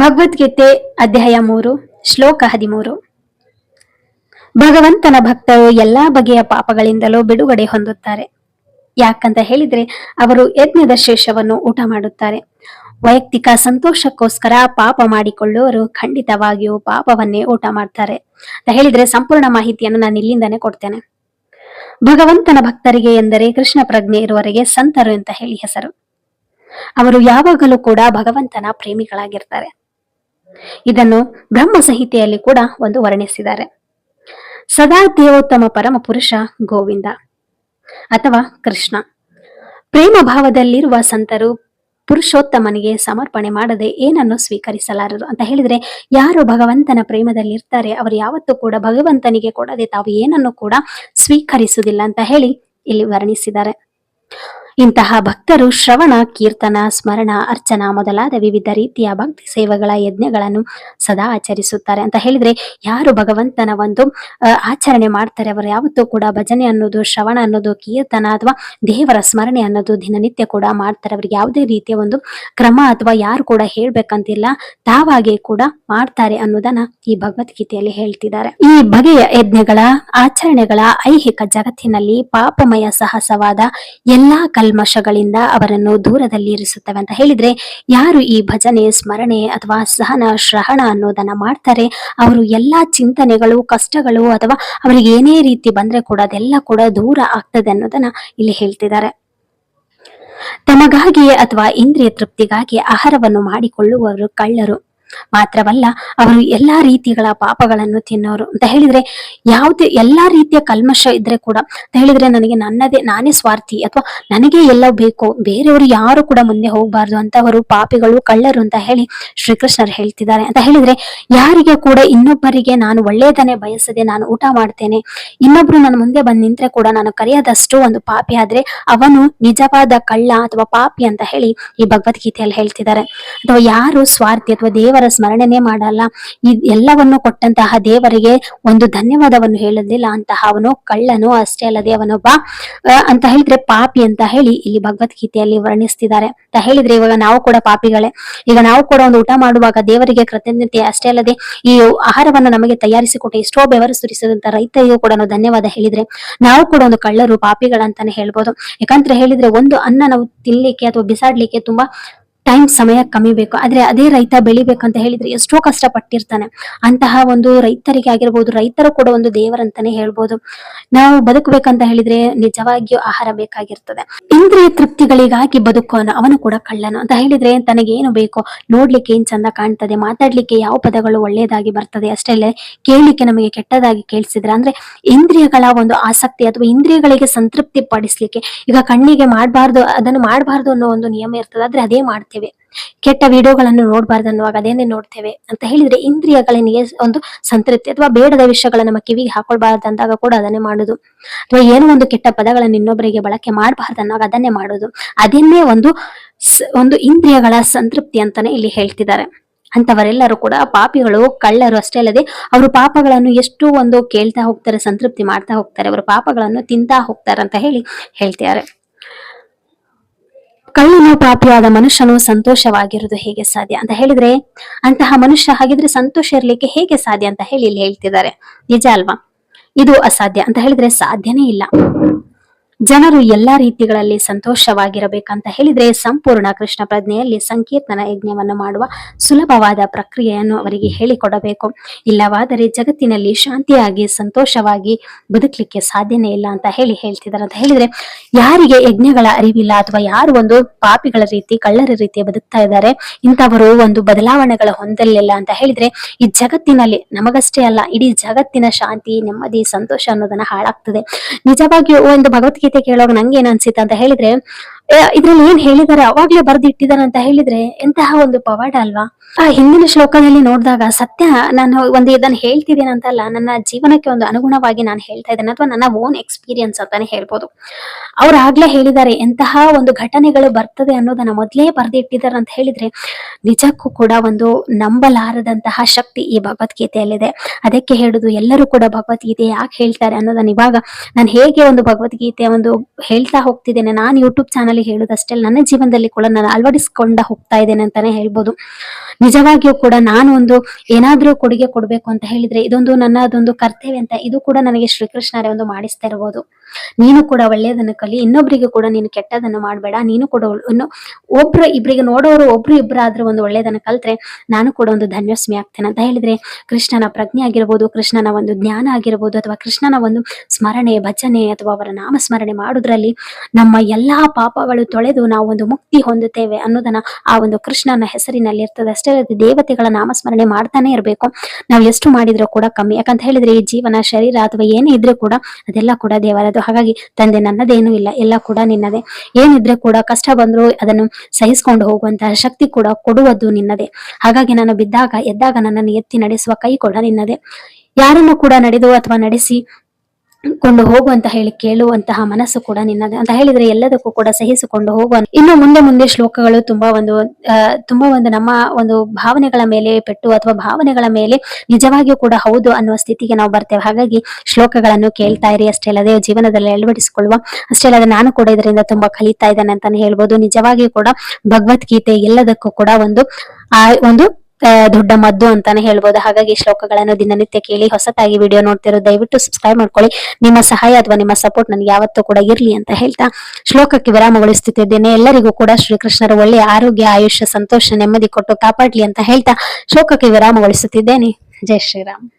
ಭಗವದ್ಗೀತೆ ಅಧ್ಯಾಯ 3 ಶ್ಲೋಕ 13. ಭಗವಂತನ ಭಕ್ತರು ಎಲ್ಲಾ ಬಗೆಯ ಪಾಪಗಳಿಂದಲೂ ಬಿಡುಗಡೆ ಹೊಂದುತ್ತಾರೆ. ಯಾಕಂತ ಹೇಳಿದ್ರೆ ಅವರು ಯಜ್ಞದ ಶೇಷವನ್ನು ಊಟ ಮಾಡುತ್ತಾರೆ. ವೈಯಕ್ತಿಕ ಸಂತೋಷಕ್ಕೋಸ್ಕರ ಪಾಪ ಮಾಡಿಕೊಳ್ಳುವವರು ಖಂಡಿತವಾಗಿಯೂ ಪಾಪವನ್ನೇ ಊಟ ಮಾಡ್ತಾರೆ ಅಂತ ಹೇಳಿದ್ರೆ ಸಂಪೂರ್ಣ ಮಾಹಿತಿಯನ್ನು ನಾನು ಇಲ್ಲಿಂದಾನೇ ಕೊಡ್ತೇನೆ. ಭಗವಂತನ ಭಕ್ತರಿಗೆ ಎಂದರೆ ಕೃಷ್ಣ ಪ್ರಜ್ಞೆ ಇರುವವರೆಗೆ ಸಂತರು ಅಂತ ಹೇಳಿ ಹೆಸರು. ಅವರು ಯಾವಾಗಲೂ ಕೂಡ ಭಗವಂತನ ಪ್ರೇಮಿಗಳಾಗಿರ್ತಾರೆ. ಇದನ್ನು ಬ್ರಹ್ಮ ಸಂಹಿತೆಯಲ್ಲಿ ಕೂಡ ಒಂದು ವರ್ಣಿಸಿದ್ದಾರೆ. ಸದಾ ದೇವೋತ್ತಮ ಪರಮ ಪುರುಷ ಗೋವಿಂದ ಅಥವಾ ಕೃಷ್ಣ. ಪ್ರೇಮ ಭಾವದಲ್ಲಿರುವ ಸಂತರು ಪುರುಷೋತ್ತಮನಿಗೆ ಸಮರ್ಪಣೆ ಮಾಡದೆ ಏನನ್ನು ಸ್ವೀಕರಿಸಲಾರರು ಅಂತ ಹೇಳಿದ್ರೆ, ಯಾರು ಭಗವಂತನ ಪ್ರೇಮದಲ್ಲಿರ್ತಾರೆ ಅವರು ಯಾವತ್ತೂ ಕೂಡ ಭಗವಂತನಿಗೆ ಕೊಡದೆ ತಾವು ಏನನ್ನು ಕೂಡ ಸ್ವೀಕರಿಸುವುದಿಲ್ಲ ಅಂತ ಹೇಳಿ ಇಲ್ಲಿ ವರ್ಣಿಸಿದ್ದಾರೆ. ಇಂತಹ ಭಕ್ತರು ಶ್ರವಣ, ಕೀರ್ತನ, ಸ್ಮರಣ, ಅರ್ಚನಾ ಮೊದಲಾದ ವಿವಿಧ ರೀತಿಯ ಭಕ್ತಿ ಸೇವೆಗಳ ಯಜ್ಞಗಳನ್ನು ಸದಾ ಆಚರಿಸುತ್ತಾರೆ ಅಂತ ಹೇಳಿದ್ರೆ, ಯಾರು ಭಗವಂತನ ಒಂದು ಆಚರಣೆ ಮಾಡ್ತಾರೆ ಅವರು ಯಾವತ್ತೂ ಕೂಡ ಭಜನೆ ಅನ್ನೋದು, ಶ್ರವಣ ಅನ್ನೋದು, ಕೀರ್ತನ ಅಥವಾ ದೇವರ ಸ್ಮರಣೆ ಅನ್ನೋದು ದಿನನಿತ್ಯ ಕೂಡ ಮಾಡ್ತಾರೆ. ಅವ್ರಿಗೆ ಯಾವುದೇ ರೀತಿಯ ಒಂದು ಕ್ರಮ ಅಥವಾ ಯಾರು ಕೂಡ ಹೇಳ್ಬೇಕಂತಿಲ್ಲ, ತಾವಾಗೆ ಕೂಡ ಮಾಡ್ತಾರೆ ಅನ್ನೋದನ್ನ ಈ ಭಗವದ್ಗೀತೆಯಲ್ಲಿ ಹೇಳ್ತಿದ್ದಾರೆ. ಈ ಬಗೆಯ ಯಜ್ಞಗಳ ಆಚರಣೆಗಳ ಐಹಿಕ ಜಗತ್ತಿನಲ್ಲಿ ಪಾಪಮಯ ಸಹಸವಾದ ಎಲ್ಲಾ ಕಲ್ಮಶಗಳಿಂದ ಅವರನ್ನು ದೂರದಲ್ಲಿ ಇರಿಸುತ್ತವೆ ಅಂತ ಹೇಳಿದ್ರೆ, ಯಾರು ಈ ಭಜನೆ, ಸ್ಮರಣೆ ಅಥವಾ ಸಹನ, ಶ್ರವಣ ಅನ್ನೋದನ್ನ ಮಾಡ್ತಾರೆ ಅವರು ಎಲ್ಲಾ ಚಿಂತನೆಗಳು, ಕಷ್ಟಗಳು ಅಥವಾ ಅವರಿಗೆ ಏನೇ ರೀತಿ ಬಂದ್ರೆ ಕೂಡ ಅದೆಲ್ಲ ಕೂಡ ದೂರ ಆಗ್ತದೆ ಅನ್ನೋದನ್ನ ಇಲ್ಲಿ ಹೇಳ್ತಿದ್ದಾರೆ. ತಮಗಾಗಿಯೇ ಅಥವಾ ಇಂದ್ರಿಯ ತೃಪ್ತಿಗಾಗಿ ಆಹಾರವನ್ನು ಮಾಡಿಕೊಳ್ಳುವವರು ಕಳ್ಳರು ಮಾತ್ರವಲ್ಲ, ಅವರು ಎಲ್ಲಾ ರೀತಿಗಳ ಪಾಪಗಳನ್ನು ತಿನ್ನೋರು ಅಂತ ಹೇಳಿದ್ರೆ, ಯಾವುದೇ ಎಲ್ಲಾ ರೀತಿಯ ಕಲ್ಮಶ ಇದ್ರೆ ಕೂಡ ಅಂತ ಹೇಳಿದ್ರೆ, ನನಗೆ ನಾನೇ ಸ್ವಾರ್ಥಿ ಅಥವಾ ನನಗೆ ಎಲ್ಲ ಬೇಕು, ಬೇರೆಯವರು ಯಾರು ಕೂಡ ಮುಂದೆ ಹೋಗ್ಬಾರ್ದು ಅಂತವರು ಪಾಪಿಗಳು, ಕಳ್ಳರು ಅಂತ ಹೇಳಿ ಶ್ರೀಕೃಷ್ಣರು ಹೇಳ್ತಿದ್ದಾರೆ. ಅಂತ ಹೇಳಿದ್ರೆ, ಯಾರಿಗೆ ಕೂಡ ಇನ್ನೊಬ್ಬರಿಗೆ ನಾನು ಒಳ್ಳೆಯದನ್ನೇ ಬಯಸದೆ ನಾನು ಊಟ ಮಾಡ್ತೇನೆ, ಇನ್ನೊಬ್ರು ನನ್ನ ಮುಂದೆ ಬಂದು ನಿಂತ್ರೆ ಕೂಡ ನಾನು ಕರೆಯದಷ್ಟು ಒಂದು ಪಾಪಿ ಆದ್ರೆ ಅವನು ನಿಜವಾದ ಕಳ್ಳ ಅಥವಾ ಪಾಪಿ ಅಂತ ಹೇಳಿ ಈ ಭಗವದ್ಗೀತೆಯಲ್ಲಿ ಹೇಳ್ತಿದ್ದಾರೆ. ಅಥವಾ ಯಾರು ಸ್ವಾರ್ಥಿ ಅಥವಾ ದೇವರ ಸ್ಮರಣೆನೇ ಮಾಡಲ್ಲ, ಈ ಎಲ್ಲವನ್ನು ಕೊಟ್ಟಂತಹ ದೇವರಿಗೆ ಒಂದು ಧನ್ಯವಾದವನ್ನು ಹೇಳಲಿಲ್ಲ ಅಂತಹ ಅವನು ಕಳ್ಳನು, ಅಷ್ಟೇ ಅಲ್ಲದೆ ಅವನೊಬ್ಬ ಅಂತ ಹೇಳಿದ್ರೆ ಪಾಪಿ ಅಂತ ಹೇಳಿ ಇಲ್ಲಿ ಭಗವದ್ಗೀತೆಯಲ್ಲಿ ವರ್ಣಿಸ್ತಿದ್ದಾರೆ. ಅಂತ ಹೇಳಿದ್ರೆ ಇವಾಗ ನಾವು ಕೂಡ ಪಾಪಿಗಳೇ. ಈಗ ನಾವು ಕೂಡ ಒಂದು ಊಟ ಮಾಡುವಾಗ ದೇವರಿಗೆ ಕೃತಜ್ಞತೆ, ಅಷ್ಟೇ ಅಲ್ಲದೆ ಈ ಆಹಾರವನ್ನು ನಮಗೆ ತಯಾರಿಸಿಕೊಟ್ಟು ಎಷ್ಟೋ ಬೆವರು ಸುರಿಸಿದಂತ ರೈತರಿಗೂ ಕೂಡ ನಾವು ಧನ್ಯವಾದ ಹೇಳಿದ್ರೆ ನಾವು ಕೂಡ ಒಂದು ಕಳ್ಳರು, ಪಾಪಿಗಳಂತಾನೆ ಹೇಳ್ಬೋದು. ಯಾಕಂದ್ರೆ ಹೇಳಿದ್ರೆ ಒಂದು ಅನ್ನ ನಾವು ತಿನ್ಲಿಕ್ಕೆ ಅಥವಾ ಬಿಸಾಡ್ಲಿಕ್ಕೆ ತುಂಬಾ ಸಮಯ ಕಮ್ಮಿ ಬೇಕು, ಆದ್ರೆ ಅದೇ ರೈತ ಬೆಳಿಬೇಕಂತ ಹೇಳಿದ್ರೆ ಎಷ್ಟೋ ಕಷ್ಟ ಪಟ್ಟಿರ್ತಾನೆ. ಅಂತಹ ಒಂದು ರೈತರಿಗೆ ಆಗಿರ್ಬೋದು, ರೈತರು ಕೂಡ ಒಂದು ದೇವರಂತಾನೆ ಹೇಳ್ಬೋದು. ನಾವು ಬದುಕಬೇಕಂತ ಹೇಳಿದ್ರೆ ನಿಜವಾಗಿಯೂ ಆಹಾರ ಬೇಕಾಗಿರ್ತದೆ. ಇಂದ್ರಿಯ ತೃಪ್ತಿಗಳಿಗಾಗಿ ಬದುಕೋನು ಅವನು ಕೂಡ ಕಳ್ಳನು ಅಂತ ಹೇಳಿದ್ರೆ, ತನಗೇನು ಬೇಕೋ, ನೋಡ್ಲಿಕ್ಕೆ ಏನ್ ಚಂದ ಕಾಣ್ತದೆ, ಮಾತಾಡ್ಲಿಕ್ಕೆ ಯಾವ ಪದಗಳು ಒಳ್ಳೇದಾಗಿ ಬರ್ತದೆ, ಅಷ್ಟೇ ಕೇಳಲಿಕ್ಕೆ ನಮಗೆ ಕೆಟ್ಟದಾಗಿ ಕೇಳಿಸಿದ್ರೆ ಅಂದ್ರೆ ಇಂದ್ರಿಯಗಳ ಒಂದು ಆಸಕ್ತಿ ಅಥವಾ ಇಂದ್ರಿಯಗಳಿಗೆ ಸಂತೃಪ್ತಿ ಪಡಿಸ್ಲಿಕ್ಕೆ, ಈಗ ಕಣ್ಣಿಗೆ ಅದನ್ನು ಮಾಡಬಾರ್ದು ಅನ್ನೋ ಒಂದು ನಿಯಮ ಇರ್ತದೆ, ಆದ್ರೆ ಅದೇ ಮಾಡ್ತೇವೆ. ಕೆಟ್ಟ ವಿಡಿಯೋಗಳನ್ನು ನೋಡ್ಬಾರ್ದು ಅನ್ನುವಾಗ ಅದೇನೇ ನೋಡ್ತೇವೆ ಅಂತ ಹೇಳಿದ್ರೆ ಇಂದ್ರಿಯಗಳಿಗೆ ಒಂದು ಸಂತೃಪ್ತಿ, ಅಥವಾ ಬೇಡದ ವಿಷಯಗಳನ್ನ ನಮ್ಮ ಕಿವಿಗೆ ಹಾಕೊಳ್ಬಾರ್ದು ಅಂದಾಗ ಕೂಡ ಅದನ್ನೇ ಮಾಡುದು, ಅಥವಾ ಏನೋ ಒಂದು ಕೆಟ್ಟ ಪದಗಳನ್ನು ಇನ್ನೊಬ್ಬರಿಗೆ ಬಳಕೆ ಮಾಡಬಾರ್ದು ಅನ್ನೋವಾಗ ಅದನ್ನೇ ಮಾಡುದು, ಅದನ್ನೇ ಒಂದು ಇಂದ್ರಿಯಗಳ ಸಂತೃಪ್ತಿ ಅಂತಾನೆ ಇಲ್ಲಿ ಹೇಳ್ತಿದ್ದಾರೆ. ಅಂತವರೆಲ್ಲರೂ ಕೂಡ ಪಾಪಿಗಳು, ಕಳ್ಳರು, ಅಷ್ಟೇ ಅಲ್ಲದೆ ಅವರು ಪಾಪಗಳನ್ನು ಎಷ್ಟು ಒಂದು ಕೇಳ್ತಾ ಹೋಗ್ತಾರೆ, ಸಂತೃಪ್ತಿ ಮಾಡ್ತಾ ಹೋಗ್ತಾರೆ, ಅವರು ಪಾಪಗಳನ್ನು ತಿಂತಾ ಹೋಗ್ತಾರೆ ಅಂತ ಹೇಳಿ ಹೇಳ್ತಿದ್ದಾರೆ. ಕಳ್ಳನು, ಪಾಪಿಯಾದ ಮನುಷ್ಯನು ಸಂತೋಷವಾಗಿರುವುದು ಹೇಗೆ ಸಾಧ್ಯ ಅಂತ ಹೇಳಿದ್ರೆ, ಅಂತಹ ಮನುಷ್ಯ ಹಾಗಿದ್ರೆ ಸಂತೋಷ ಇರ್ಲಿಕ್ಕೆ ಹೇಗೆ ಸಾಧ್ಯ ಅಂತ ಹೇಳಿ ಇಲ್ಲಿ ಹೇಳ್ತಿದ್ದಾರೆ. ನಿಜ ಅಲ್ವಾ? ಇದು ಅಸಾಧ್ಯ ಅಂತ ಹೇಳಿದ್ರೆ ಸಾಧ್ಯನೇ ಇಲ್ಲ. ಜನರು ಎಲ್ಲಾ ರೀತಿಗಳಲ್ಲಿ ಸಂತೋಷವಾಗಿರಬೇಕಂತ ಹೇಳಿದ್ರೆ ಸಂಪೂರ್ಣ ಕೃಷ್ಣ ಪ್ರಜ್ಞೆಯಲ್ಲಿ ಸಂಕೀರ್ತನ ಯಜ್ಞವನ್ನು ಮಾಡುವ ಸುಲಭವಾದ ಪ್ರಕ್ರಿಯೆಯನ್ನು ಅವರಿಗೆ ಹೇಳಿಕೊಡಬೇಕು. ಇಲ್ಲವಾದರೆ ಜಗತ್ತಿನಲ್ಲಿ ಶಾಂತಿಯಾಗಿ ಸಂತೋಷವಾಗಿ ಬದುಕಲಿಕ್ಕೆ ಸಾಧ್ಯನೇ ಇಲ್ಲ ಅಂತ ಹೇಳ್ತಿದ್ದಾರೆ. ಅಂತ ಹೇಳಿದ್ರೆ, ಯಾರಿಗೆ ಯಜ್ಞಗಳ ಅರಿವಿಲ್ಲ ಅಥವಾ ಯಾರು ಒಂದು ಪಾಪಿಗಳ ರೀತಿ, ಕಳ್ಳರ ರೀತಿ ಬದುಕ್ತಾ ಇದ್ದಾರೆ, ಇಂಥವರು ಒಂದು ಬದಲಾವಣೆಗಳ ಹೊಂದಲಿಲ್ಲ ಅಂತ ಹೇಳಿದ್ರೆ ಈ ಜಗತ್ತಿನಲ್ಲಿ ನಮಗಷ್ಟೇ ಅಲ್ಲ, ಇಡೀ ಜಗತ್ತಿನ ಶಾಂತಿ, ನೆಮ್ಮದಿ, ಸಂತೋಷ ಅನ್ನೋದನ್ನ ಹಾಳಾಗ್ತದೆ. ನಿಜವಾಗಿಯೂ ಒಂದು ಭಗವದ್ಗೀತೆ ಕೇಳುವಾಗ ನಂಗೆ ಏನ್ ಅನ್ಸಿತ್ತು ಅಂತ ಹೇಳಿದ್ರೆ, ಇದ್ರಲ್ಲಿ ಏನ್ ಹೇಳಿದ್ದಾರೆ ಅವಾಗ್ಲೇ ಬರ್ದಿಟ್ಟಿದ್ದಾರೆ ಅಂತ ಹೇಳಿದ್ರೆ ಎಂತಹ ಒಂದು ಪವಾಡ ಅಲ್ವಾ. ಆ ಹಿಂದಿನ ಶ್ಲೋಕದಲ್ಲಿ ನೋಡಿದಾಗ ಸತ್ಯ, ನಾನು ಒಂದು ಇದನ್ನ ಹೇಳ್ತಿದ್ದೇನೆ ಅಂತಲ್ಲ, ನನ್ನ ಜೀವನಕ್ಕೆ ಒಂದು ಅನುಗುಣವಾಗಿ ನಾನು ಹೇಳ್ತಾ ಇದ್ದೇನೆ, ಅಥವಾ ನನ್ನ ಓನ್ ಎಕ್ಸ್ಪೀರಿಯನ್ಸ್ ಅಂತಾನೆ ಹೇಳ್ಬೋದು. ಅವ್ರು ಆಗ್ಲೇ ಹೇಳಿದ್ದಾರೆ ಎಂತಹ ಒಂದು ಘಟನೆಗಳು ಬರ್ತದೆ ಅನ್ನೋದನ್ನ ಮೊದ್ಲೇ ಬರ್ದಿಟ್ಟಿದ್ದಾರೆ ಅಂತ ಹೇಳಿದ್ರೆ ನಿಜಕ್ಕೂ ಕೂಡ ಒಂದು ನಂಬಲಾರದಂತಹ ಶಕ್ತಿ ಈ ಭಗವದ್ಗೀತೆಯಲ್ಲಿದೆ. ಅದಕ್ಕೆ ಹೇಳುದು, ಎಲ್ಲರೂ ಕೂಡ ಭಗವದ್ಗೀತೆ ಯಾಕೆ ಹೇಳ್ತಾರೆ ಅನ್ನೋದನ್ನ ಇವಾಗ ನಾನು ಹೇಗೆ ಒಂದು ಭಗವದ್ಗೀತೆ ಒಂದು ಹೇಳ್ತಾ ಹೋಗ್ತಿದ್ದೇನೆ, ನಾನು ಯೂಟ್ಯೂಬ್ ಚಾನಲ್ ಮಾತುಗಳಲ್ಲಿ ಹೇಳುವುದಷ್ಟೇ ಅಲ್ಲ, ನನ್ನ ಜೀವನದಲ್ಲಿ ಕೂಡ ನಾನು ಅಳವಡಿಸಿಕೊಂಡ ಹೋಗ್ತಾ ಇದ್ದೇನೆ ಅಂತಾನೆ ಹೇಳ್ಬೋದು. ನಿಜವಾಗಿಯೂ ಕೂಡ ನಾನು ಒಂದು ಏನಾದ್ರೂ ಕೊಡುಗೆ ಕೊಡ್ಬೇಕು ಅಂತ ಹೇಳಿದ್ರೆ ಇದೊಂದು ನನ್ನದೊಂದು ಕರ್ತವ್ಯ ಅಂತ ಇದು ಕೂಡ ನನಗೆ ಶ್ರೀಕೃಷ್ಣರೇ ಒಂದು ಮಾಡಿಸ್ತಾ ಇರಬಹುದು. ನೀನು ಕೂಡ ಒಳ್ಳೆಯದನ್ನು ಕಲಿ, ಇನ್ನೊಬ್ಬರಿಗೆ ಕೂಡ ನೀನು ಕೆಟ್ಟದನ್ನು ಮಾಡಬೇಡ. ನೀನು ಕೂಡ ಒಬ್ರು ಇಬ್ಬರಿಗೆ ನೋಡೋರು ಒಬ್ರು ಇಬ್ಬರಾದ್ರೂ ಒಂದು ಒಳ್ಳೆಯದನ್ನು ಕಲ್ತ್ರೆ ನಾನು ಕೂಡ ಒಂದು ಧನ್ಯೋಸ್ಮಿ ಆಗ್ತೇನೆ ಅಂತ ಹೇಳಿದ್ರೆ, ಕೃಷ್ಣನ ಪ್ರಜ್ಞೆ ಆಗಿರ್ಬೋದು, ಕೃಷ್ಣನ ಒಂದು ಜ್ಞಾನ ಆಗಿರ್ಬೋದು, ಅಥವಾ ಕೃಷ್ಣನ ಒಂದು ಸ್ಮರಣೆ ಭಜನೆ ಅಥವಾ ಅವರ ನಾಮಸ್ಮರಣೆ ಮಾಡುವುದರಲ್ಲಿ ನಮ್ಮ ಎಲ್ಲಾ ಪಾಪಗಳು ತೊಳೆದು ನಾವು ಒಂದು ಮುಕ್ತಿ ಹೊಂದುತ್ತೇವೆ ಅನ್ನೋದನ್ನ ಆ ಒಂದು ಕೃಷ್ಣನ ಹೆಸರಿನಲ್ಲಿ ಇರ್ತದೆ. ಅಷ್ಟೇ ಅಲ್ಲದೆ ದೇವತೆಗಳ ನಾಮಸ್ಮರಣೆ ಮಾಡ್ತಾನೆ ಇರಬೇಕು. ನಾವು ಎಷ್ಟು ಮಾಡಿದ್ರೂ ಕೂಡ ಕಮ್ಮಿ. ಯಾಕಂತ ಹೇಳಿದ್ರೆ ಈ ಜೀವನ ಶರೀರ ಅಥವಾ ಏನೇ ಇದ್ರೂ ಕೂಡ ಅದೆಲ್ಲ ಕೂಡ ದೇವರದು. ಹಾಗಾಗಿ ತಂದೆ ನನ್ನದೇನು ಇಲ್ಲ, ಎಲ್ಲ ಕೂಡ ನಿನ್ನದೇ. ಏನಿದ್ರೆ ಕೂಡ ಕಷ್ಟ ಬಂದ್ರು ಅದನ್ನು ಸಹಿಸ್ಕೊಂಡು ಹೋಗುವಂತಹ ಶಕ್ತಿ ಕೂಡ ಕೊಡುವುದು ನಿನ್ನದೇ. ಹಾಗಾಗಿ ನಾನು ಬಿದ್ದಾಗ ಎದ್ದಾಗ ನನ್ನನ್ನು ಎತ್ತಿ ನಡೆಸುವ ಕೈ ಕೂಡ ನಿನ್ನದೇ. ಯಾರನ್ನು ಕೂಡ ನಡೆದು ಅಥವಾ ನಡೆಸಿ ಕೊಂಡು ಹೋಗುವಂತ ಹೇಳಿ ಕೇಳುವಂತಹ ಮನಸ್ಸು ಕೂಡ ನಿನ್ನದೇ ಅಂತ ಹೇಳಿದ್ರೆ ಎಲ್ಲದಕ್ಕೂ ಕೂಡ ಸಹಿಸಿಕೊಂಡು ಹೋಗುವ. ಇನ್ನು ಮುಂದೆ ಮುಂದೆ ಶ್ಲೋಕಗಳು ತುಂಬಾ ಒಂದು ನಮ್ಮ ಒಂದು ಭಾವನೆಗಳ ಮೇಲೆ ಪೆಟ್ಟು ಅಥವಾ ಭಾವನೆಗಳ ಮೇಲೆ ನಿಜವಾಗಿಯೂ ಕೂಡ ಹೌದು ಅನ್ನುವ ಸ್ಥಿತಿಗೆ ನಾವು ಬರ್ತೇವೆ. ಹಾಗಾಗಿ ಶ್ಲೋಕಗಳನ್ನು ಕೇಳ್ತಾ ಇರಿ. ಅಷ್ಟೇ ಅಲ್ಲದೆ ಜೀವನದಲ್ಲಿ ಅಳವಡಿಸಿಕೊಳ್ಳುವ. ಅಷ್ಟೇ ಅಲ್ಲದೆ ನಾನು ಕೂಡ ಇದರಿಂದ ತುಂಬಾ ಕಲಿತಾ ಇದ್ದೇನೆ ಅಂತಾನೆ ಹೇಳ್ಬೋದು. ನಿಜವಾಗಿಯೂ ಕೂಡ ಭಗವದ್ಗೀತೆ ಎಲ್ಲದಕ್ಕೂ ಕೂಡ ಒಂದು ದೊಡ್ಡ ಮದ್ದು ಅಂತಾನೆ ಹೇಳ್ಬೋದು. ಹಾಗಾಗಿ ಶ್ಲೋಕಗಳನ್ನು ದಿನನಿತ್ಯ ಕೇಳಿ. ಹೊಸತಾಗಿ ವಿಡಿಯೋ ನೋಡ್ತಿರೋ ದಯವಿಟ್ಟು ಸಬ್ಸ್ಕ್ರೈಬ್ ಮಾಡ್ಕೊಳ್ಳಿ. ನಿಮ್ಮ ಸಹಾಯ ಅಥವಾ ನಿಮ್ಮ ಸಪೋರ್ಟ್ ನನಗೆ ಯಾವತ್ತೂ ಕೂಡ ಇರ್ಲಿ ಅಂತ ಹೇಳ್ತಾ ಶ್ಲೋಕಕ್ಕೆ ವಿರಾಮಗೊಳಿಸುತ್ತಿದ್ದೇನೆ. ಎಲ್ಲರಿಗೂ ಕೂಡ ಶ್ರೀಕೃಷ್ಣರ ಒಳ್ಳೆಯ ಆರೋಗ್ಯ, ಆಯುಷ್ಯ, ಸಂತೋಷ, ನೆಮ್ಮದಿ ಕೊಟ್ಟು ಕಾಪಾಡ್ಲಿ ಅಂತ ಹೇಳ್ತಾ ಶ್ಲೋಕಕ್ಕೆ ವಿರಾಮಗೊಳಿಸುತ್ತಿದ್ದೇನೆ. ಜೈ ಶ್ರೀರಾಮ್.